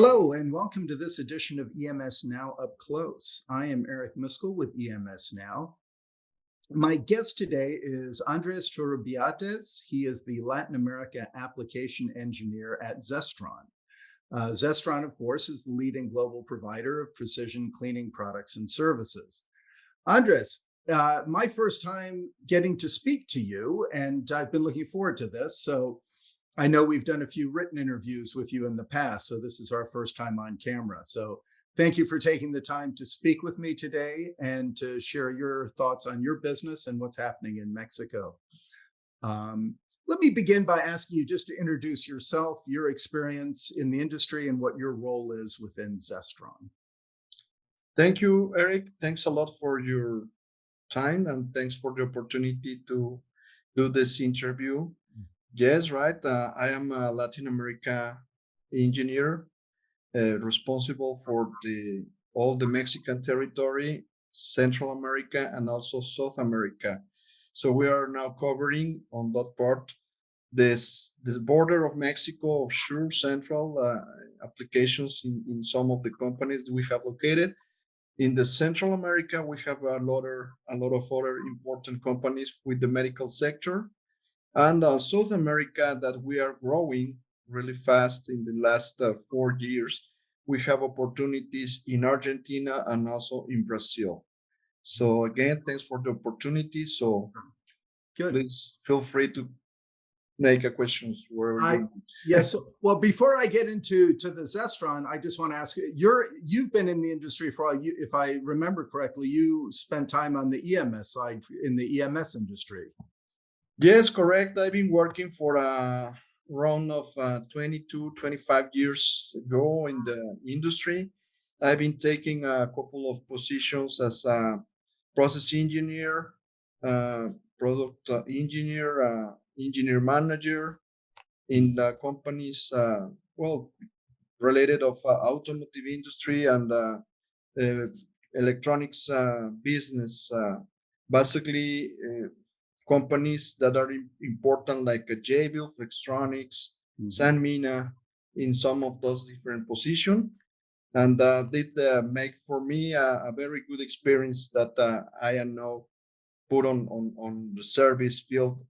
Hello, and welcome to this edition of EMS Now Up Close. I am Eric Miskell with EMS Now. My guest today is Andres Turrubiates. He is the Latin America application engineer at Zestron. Zestron, of course, is the leading global provider of precision cleaning products and services. Andres, my first time getting to speak to you, and I've been looking forward to this. So I know we've done a few written interviews with you in the past, so this is our first time on camera. So thank you for taking the time to speak with me today and to share your thoughts on your business and what's happening in Mexico. Let me begin by asking you just to introduce yourself, your experience in the industry, and what your role is within Zestron. Thank you, Eric. Thanks a lot for your time and thanks for the opportunity to do this interview. Yes, right. I am a Latin America engineer responsible for the all the Mexican territory, Central America, and also South America. So we are now covering on that part this border of Mexico, offshore central applications in some of the companies we have located. In the Central America, we have a lot of other important companies with the medical sector, and South America that we are growing really fast in the last 4 years. We have opportunities in Argentina and also in Brazil. So again, thanks for the opportunity. So Good. please feel free to make a questions wherever you want. Yes. Well, before I get into the Zestron, I just want to ask you. You've been in the industry for all. If I remember correctly, you spent time on the EMS side in the EMS industry. Yes, correct. I've been working for a run of 22, 25 years ago in the industry. I've been taking a couple of positions as a process engineer, product engineer, engineer manager in the companies, well, related of automotive industry and uh, electronics business. Basically, companies that are important like Jabil, Flextronics, Sanmina, in some of those different positions. And did make for me a very good experience that I am now put on the service field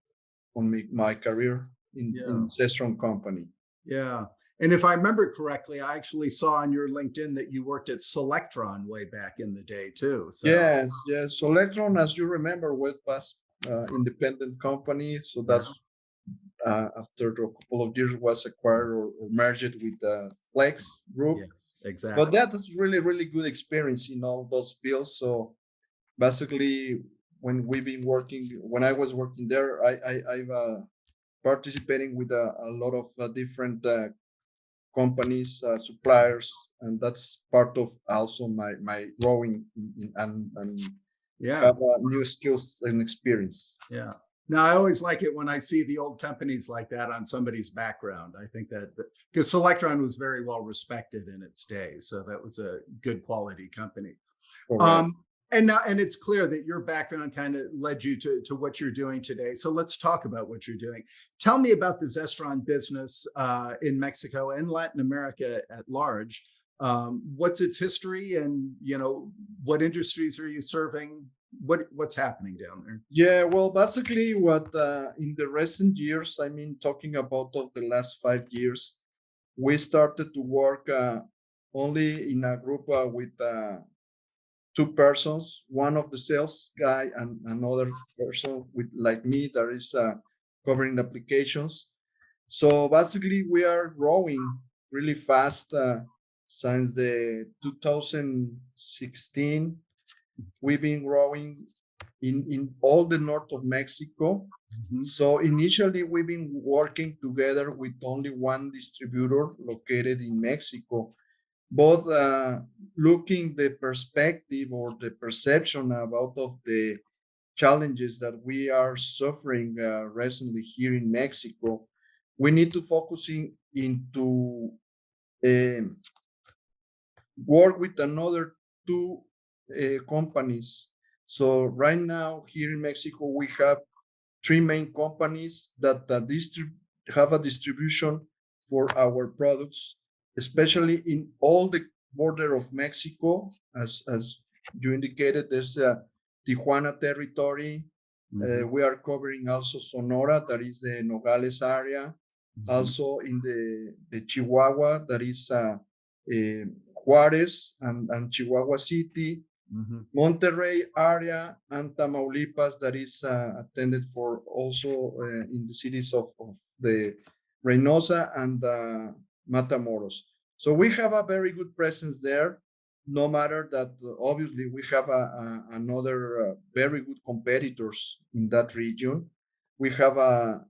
on my career in Zestron company. Yeah. And if I remember correctly, I actually saw on your LinkedIn that you worked at Selectron way back in the day too. So. Yes. So Electron, as you remember, was independent company. So that's after a couple of years was acquired or merged with the Flex group. Yes, exactly. But that is really, really good experience in all those fields. So basically, when I was working there, I've participating with a lot of different companies, suppliers, and that's part of also my growing and have new skills and experience. Yeah. Now, I always like it when I see the old companies like that on somebody's background. I think that because Selectron was very well respected in its day, so that was a good quality company. And it's clear that your background kind of led you to what you're doing today. So let's talk about what you're doing. Tell me about the Zestron business in Mexico and Latin America at large. What's its history, and what industries are you serving? What's happening down there? Yeah, well, basically, what in the recent years, I mean, talking about of the last 5 years, we started to work only in a group with two persons, one of the sales guy and another person with like me that is covering the applications. So basically, we are growing really fast since the 2016. We've been growing in all the north of Mexico. So initially, we've been working together with only one distributor located in Mexico. But looking the perspective or the perception about of the challenges that we are suffering recently here in Mexico, we need to focusing into work with another two companies. So right now here in Mexico, we have three main companies that have a distribution for our products. especially in all the border of Mexico. As you indicated, there's Tijuana territory. We are covering also Sonora, that is the Nogales area. Also in the Chihuahua, that is Juarez and Chihuahua City. Monterrey area, and Tamaulipas, that is attended for also in the cities of the Reynosa and Matamoros. So we have a very good presence there, no matter that obviously we have another very good competitors in that region. We have a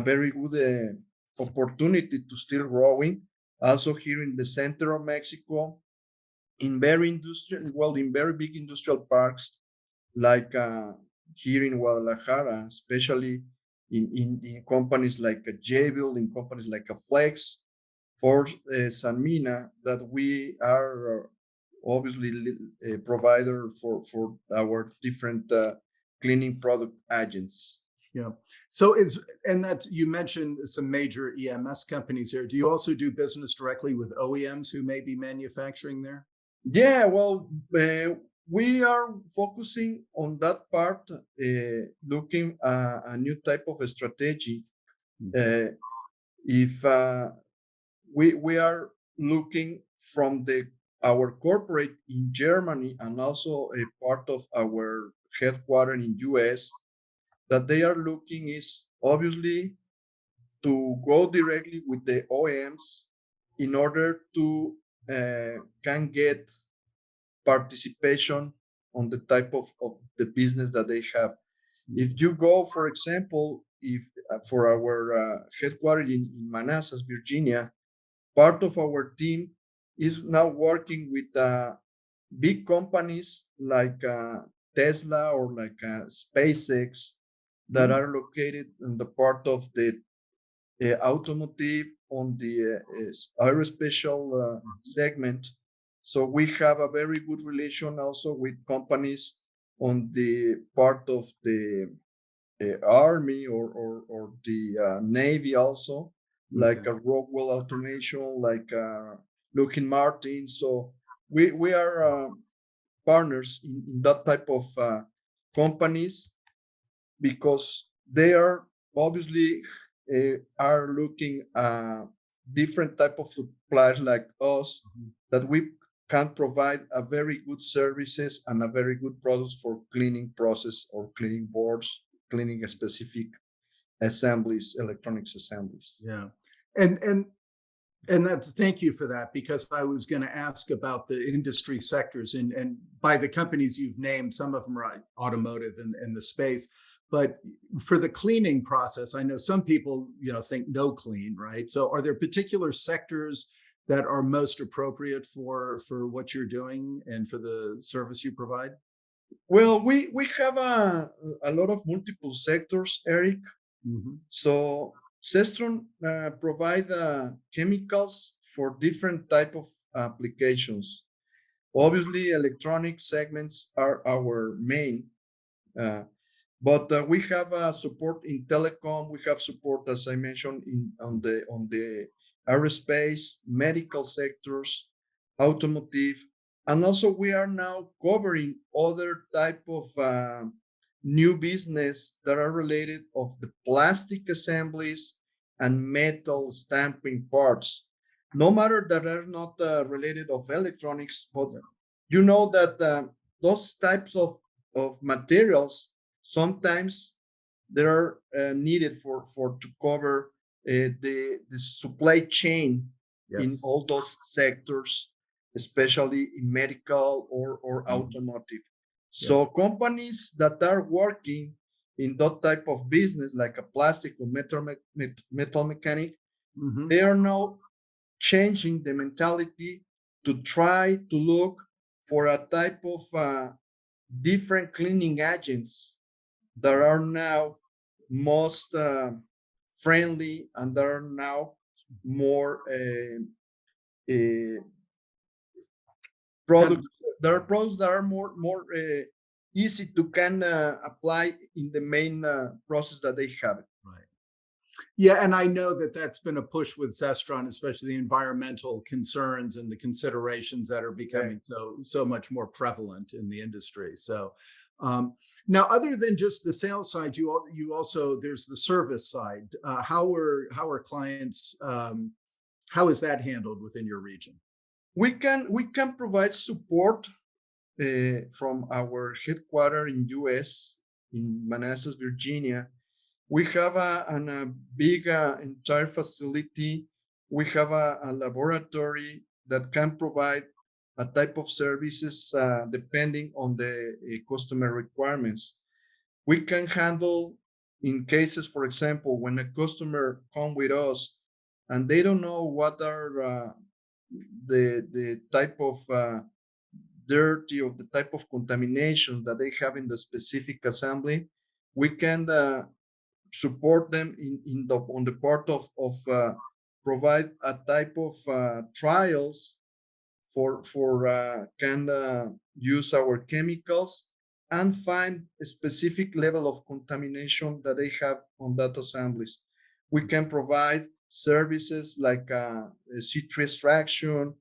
very good opportunity to still growing. Also here in the center of Mexico, in very big industrial parks, like here in Guadalajara, especially in companies like a Jabil, in companies like a Flex, or Sanmina, that we are obviously a provider for our different cleaning product agents. Yeah. And that you mentioned some major EMS companies here. Do you also do business directly with OEMs who may be manufacturing there? Yeah, well, we are focusing on that part, looking a new type of a strategy. If we are looking from our corporate in Germany and also a part of our headquarters in US, that they are looking is obviously to go directly with the OEMs in order to can get participation on the type of the business that they have. If you go, for example, if for our headquarters in Manassas, Virginia, part of our team is now working with big companies like Tesla or like SpaceX that are located in the part of the automotive on the aerospatial segment. So we have a very good relation also with companies on the part of the Army or the Navy also, like a Rockwell Automation, like Lockheed Martin. So we are partners in that type of companies, because they are obviously are looking different type of suppliers like us, that we can provide a very good services and a very good products for cleaning process or cleaning boards, cleaning specific assemblies, electronics assemblies. Yeah. And that's, thank you for that, because I was going to ask about the industry sectors, and by the companies you've named, some of them are automotive and the space. But for the cleaning process, I know some people, think no clean, right? So are there particular sectors that are most appropriate for what you're doing and for the service you provide? Well, we have a lot of multiple sectors, Eric. So Zestron provide chemicals for different type of applications. Obviously, electronic segments are our main, but we have support in telecom. We have support, as I mentioned, on the aerospace, medical sectors, automotive, and also we are now covering other type of new business that are related of the plastic assemblies and metal stamping parts. No matter that are not related of electronics, but you know that those types of materials sometimes they are needed for to cover the supply chain in all those sectors, especially in medical or automotive. So companies that are working in that type of business, like a plastic or metal mechanic, they are now changing the mentality to try to look for a type of different cleaning agents that are now most friendly and that are now more products. There are products that are more easy to can apply in the main process that they have. Right. Yeah, and I know that that's been a push with Zestron, especially the environmental concerns and the considerations that are Yeah. becoming so much more prevalent in the industry. So um, now, other than just the sales side, you also there's the service side. How are clients? How is that handled within your region? We can provide support from our headquarters in US in Manassas, Virginia. We have a big entire facility. We have a laboratory that can provide a type of services depending on the customer requirements. We can handle in cases, for example, when a customer come with us and they don't know what are the type of dirty or the type of contamination that they have in the specific assembly. We can support them in the on the part of provide a type of trials for can use our chemicals and find a specific level of contamination that they have on that assemblies. We can provide services like C3 extraction,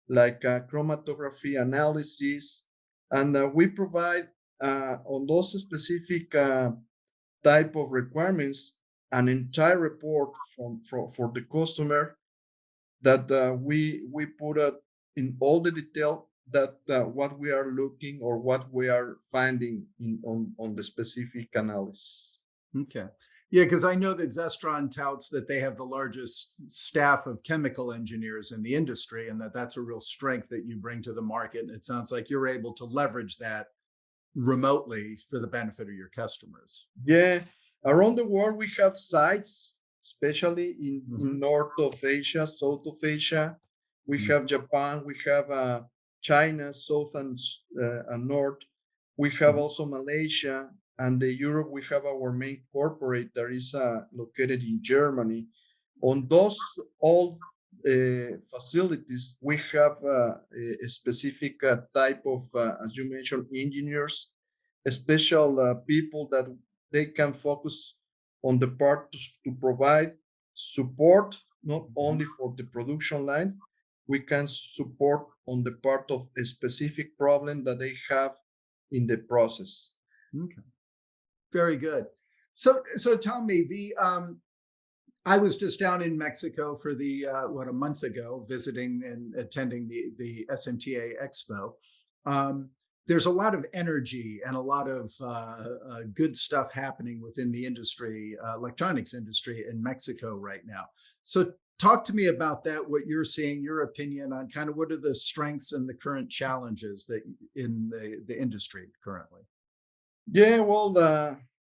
like chromatography analysis, and we provide on those specific type of requirements an entire report for the customer that we put in all the detail that what we are looking or what we are finding on the specific analysis. Okay. Yeah, because I know that Zestron touts that they have the largest staff of chemical engineers in the industry, and that that's a real strength that you bring to the market. And it sounds like you're able to leverage that remotely for the benefit of your customers. Yeah, around the world we have sites, especially in Mhm, North of Asia, South of Asia. We mhm, have Japan, we have China, South and North. We have mhm, also Malaysia and the Europe. We have our main corporate that is located in Germany. On those all facilities, we have a specific type of, as you mentioned, engineers, special people that they can focus on the part to provide support not mhm. only for the production lines. We can support on the part of a specific problem that they have in the process. Okay. Very good. So tell me I was just down in Mexico for the a month ago, visiting and attending the SMTA Expo. Um, there's a lot of energy and a lot of good stuff happening within the industry, electronics industry in Mexico right now. So talk to me about that. What you're seeing, your opinion on kind of what are the strengths and the current challenges that in the industry currently. Yeah, well,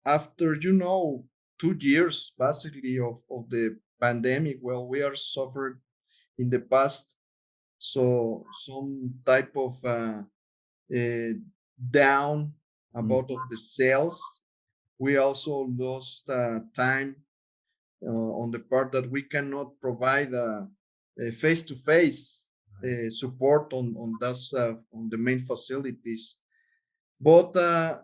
after 2 years basically of the pandemic, well, we are suffering in the past, so some type of uh, down Mm, about of the sales. We also lost time on the part that we cannot provide a face-to-face right. support on those on the main facilities. But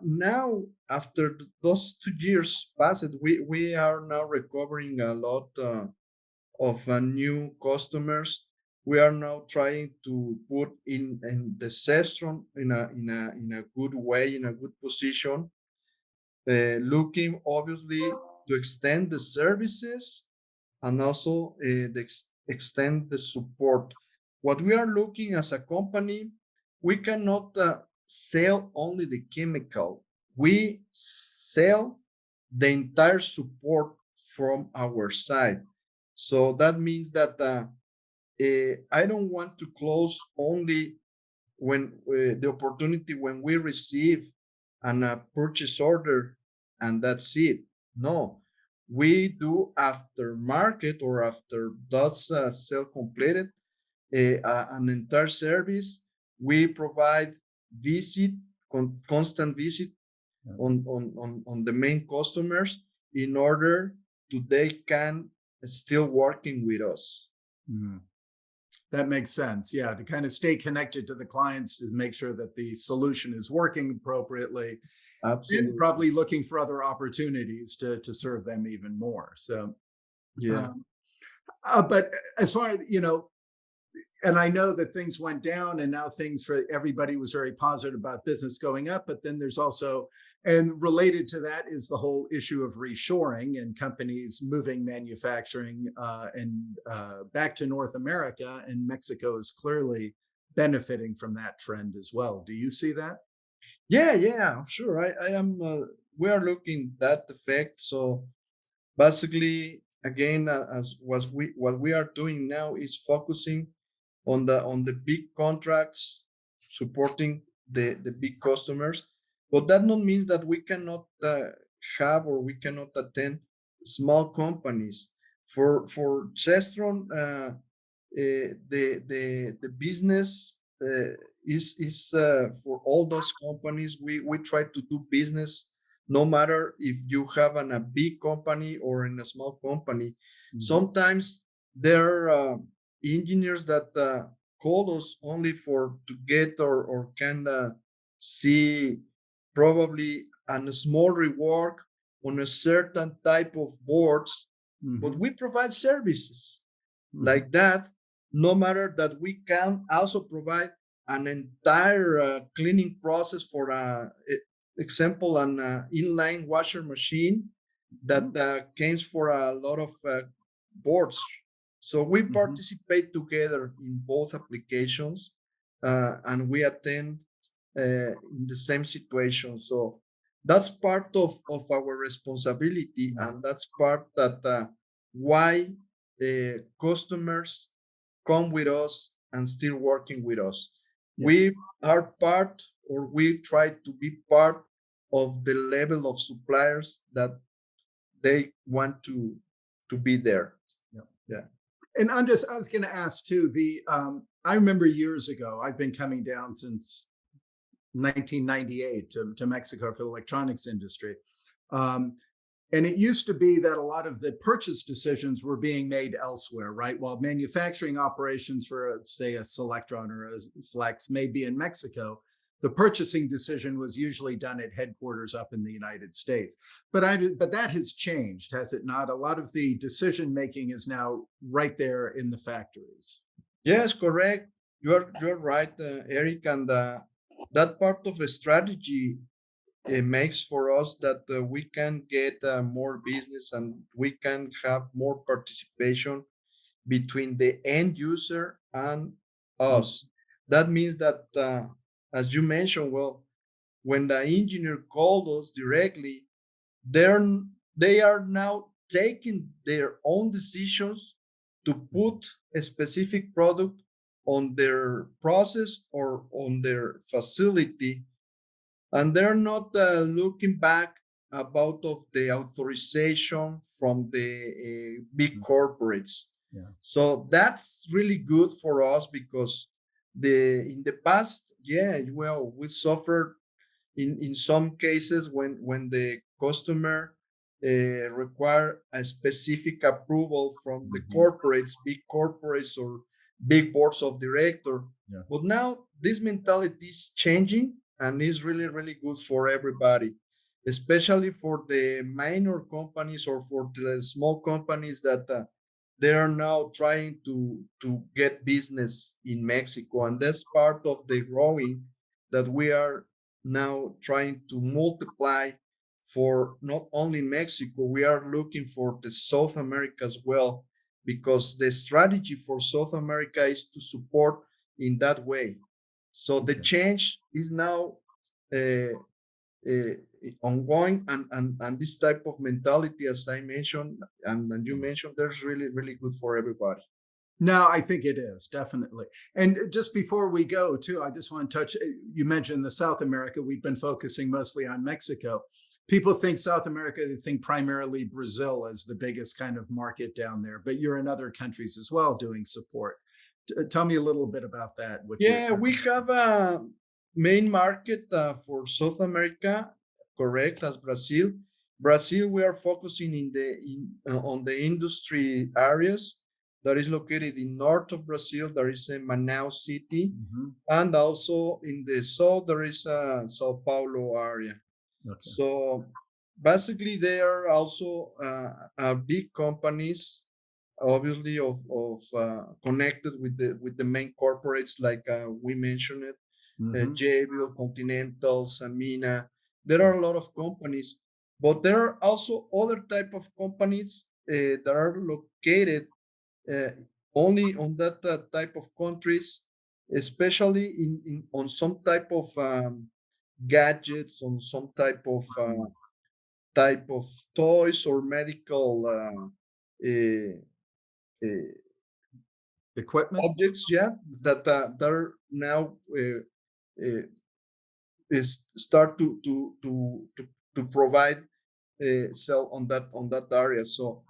now, after those 2 years passed, we are now recovering a lot of new customers. We are now trying to put in the Zestron in a good way, in a good position, looking obviously to extend the services and also extend the support. What we are looking as a company, we cannot sell only the chemical. We sell the entire support from our side. So that means that I don't want to close only when the opportunity when we receive an purchase order and that's it. No, we do after market or after that's sale completed an entire service. We provide visit, constant visit Yeah. on the main customers in order to they can still working with us. Mm. That makes sense. Yeah, to kind of stay connected to the clients to make sure that the solution is working appropriately and Absolutely. probably looking for other opportunities to serve them even more. So Yeah. Um, but as far as and I know that things went down and now things for everybody was very positive about business going up. But then there's also, and related to that is the whole issue of reshoring and companies moving manufacturing and back to North America. And Mexico is clearly benefiting from that trend as well. Do you see that? Yeah, yeah, sure. I am. We are looking that effect. So basically, again, as was what we are doing now is focusing on the big contracts, supporting the big customers. But that not means that we cannot have or we cannot attend small companies. For Zestron, the business is for all those companies. We try to do business no matter if you have a big company or in a small company. Mhm. Sometimes there are engineers that call us only for to get or can see probably a small reward on a certain type of boards, but Mhm. we provide services Mhm. like that, no matter that we can also provide an entire cleaning process for example an inline washer machine that Mhm. comes for a lot of boards. So we Mhm. participate together in both applications, and we attend in the same situation. So that's part of our responsibility, Mhm. and that's part that why customers come with us and still working with us. Yeah. We are part, or we try to be part of the level of suppliers that they want to be there. Yeah. Yeah. And I was going to ask too. I remember years ago. I've been coming down since 1998 to Mexico for the electronics industry. Um, and it used to be that a lot of the purchase decisions were being made elsewhere, right? While manufacturing operations for, say, a Selectron or a Flex may be in Mexico, the purchasing decision was usually done at headquarters up in the United States. But that has changed, has it not? A lot of the decision making is now right there in the factories. Yes, correct. You're right, Eric, and that part of the strategy it makes for us that we can get more business and we can have more participation between the end user and Mm. us. That means that, as you mentioned, well, when the engineer called us directly, they're they are now taking their own decisions to put a specific product on their process or on their facility, and they're not looking back about of the authorization from the big corporates. Yeah. So that's really good for us because the in the past, yeah, well, we suffered in some cases when the customer require a specific approval from the Mhm. corporates, big corporates or big boards of director. Yeah. But now this mentality is changing and is really really good for everybody, especially for the minor companies or for the small companies that they are now trying to get business in Mexico, and that's part of the growing that we are now trying to multiply for not only Mexico, we are looking for the South America as well, because the strategy for South America is to support in that way. So the Okay. change is now uh, uh, ongoing, and this type of mentality, as I mentioned, and you mentioned, there's really, really good for everybody. No, I think it is definitely. And just before we go, too, I just want to touch. You mentioned the South America. We've been focusing mostly on Mexico. People think South America, they think primarily Brazil as the biggest kind of market down there, but you're in other countries as well doing support. Tell me a little bit about that. What you're. Yeah, we have a main market for South America, correct, as Brazil. Brazil, we are focusing on the industry areas that is located in north of Brazil. There is a Manaus city, Mhm. and also in the south there is a Sao Paulo area. Okay. So basically they are also big companies, obviously connected with the main corporates like we mentioned it, Hmm. Jabil, Continental, Sanmina. There are a lot of companies, but there are also other type of companies that are located uh, only on that type of countries, especially in on some type of gadgets, on some type of toys or medical uh, uh, Equipment. objects, yeah, that are now uh, is start to provide sell on that area. So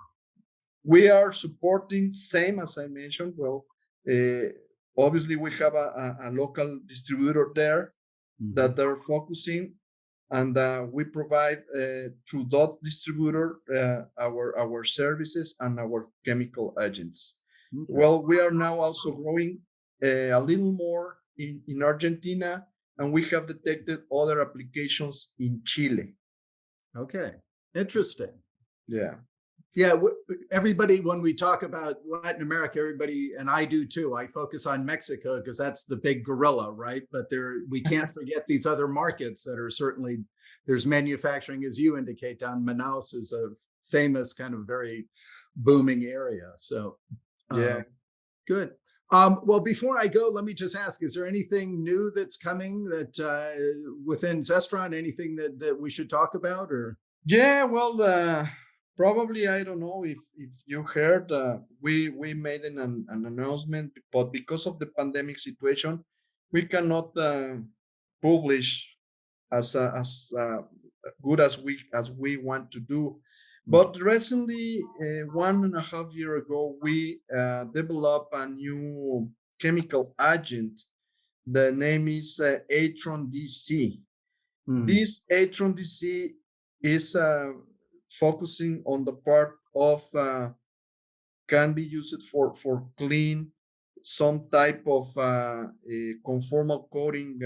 we are supporting, same as I mentioned. Well, uh, obviously we have a local distributor there Hmm. that are focusing, and we provide through that distributor our services and our chemical agents. Okay. Well, we are now also growing a little more in Argentina, and we have detected other applications in Chile. Okay. Interesting. Yeah. Yeah, everybody, when we talk about Latin America, everybody, and I do too, I focus on Mexico because that's the big gorilla, right? But we can't forget these other markets that are certainly, there's manufacturing, as you indicate, down Manaus is a famous kind of very booming area. So Yeah. um, good. Well, before I go, let me just ask, is there anything new that's coming that within Zestron, anything that we should talk about or? Yeah, well, probably I don't know if you heard, we made an announcement, but because of the pandemic situation, we cannot publish as good as we want to do. Mhm. But recently, 1.5 year ago, we developed a new chemical agent. The name is Atron DC. Mm. This Atron DC is focusing on the part of can be used for clean some type of conformal coating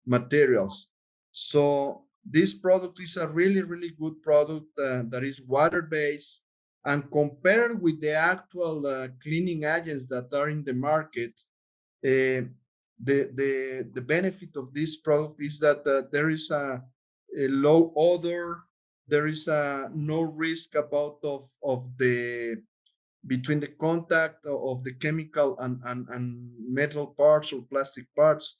materials. So this product is a really good product that is water based, and compared with the actual cleaning agents that are in the market, uh, the benefit of this product is that there is a low odor, there is no risk about of the between the contact of the chemical and metal parts or plastic parts.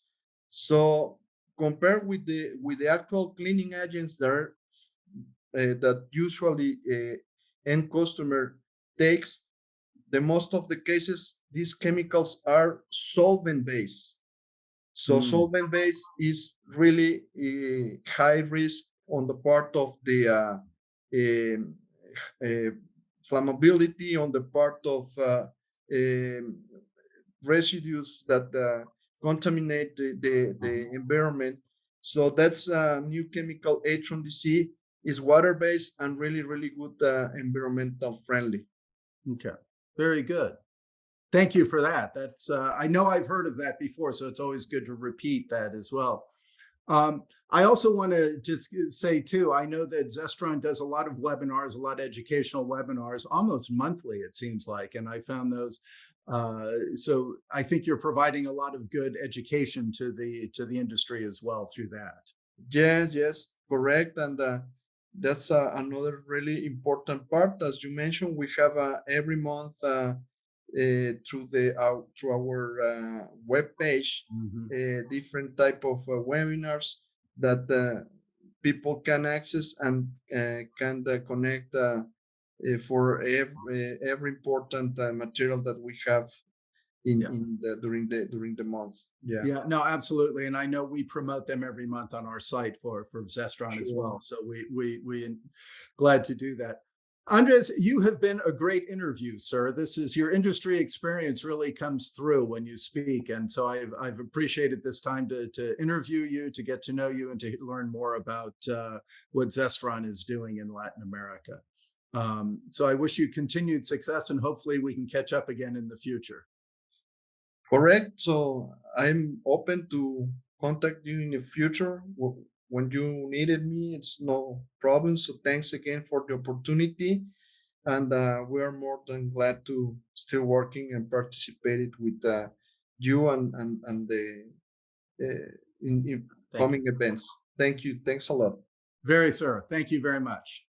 So compared with the actual cleaning agents that usually end customer takes, the most of the cases these chemicals are solvent based. So Mm. solvent based is really high risk on the part of the um, uh, flammability, on the part of um, residues that contaminate the environment. So that's a new chemical H1DC, is water based and really good environmental friendly. Okay, very good. Thank you for that. That's I know I've heard of that before, so it's always good to repeat that as well. I also want to just say too, I know that Zestron does a lot of webinars, a lot of educational webinars, almost monthly, it seems like, and I found those. So I think you're providing a lot of good education to the industry as well through that. Yes, correct. And that's another really important part. As you mentioned, we have every month through our web page Mhm. different type of webinars that people can access and can connect for every important material that we have Yeah. during the month. Yeah, Yeah, no, absolutely, and I know we promote them every month on our site for Zestron as sure. well. So we glad to do that. Andres, you have been a great interview, sir. This is your industry experience really comes through when you speak, and so I've appreciated this time to interview you, to get to know you, and to learn more about what Zestron is doing in Latin America. So I wish you continued success, and hopefully we can catch up again in the future. Correct. So I'm open to contact you in the future when you needed me, it's no problem. So thanks again for the opportunity, and we are more than glad to still working and participated with you and the in Thank you. coming events. Thank you. Thanks a lot. Very, sir. Thank you very much.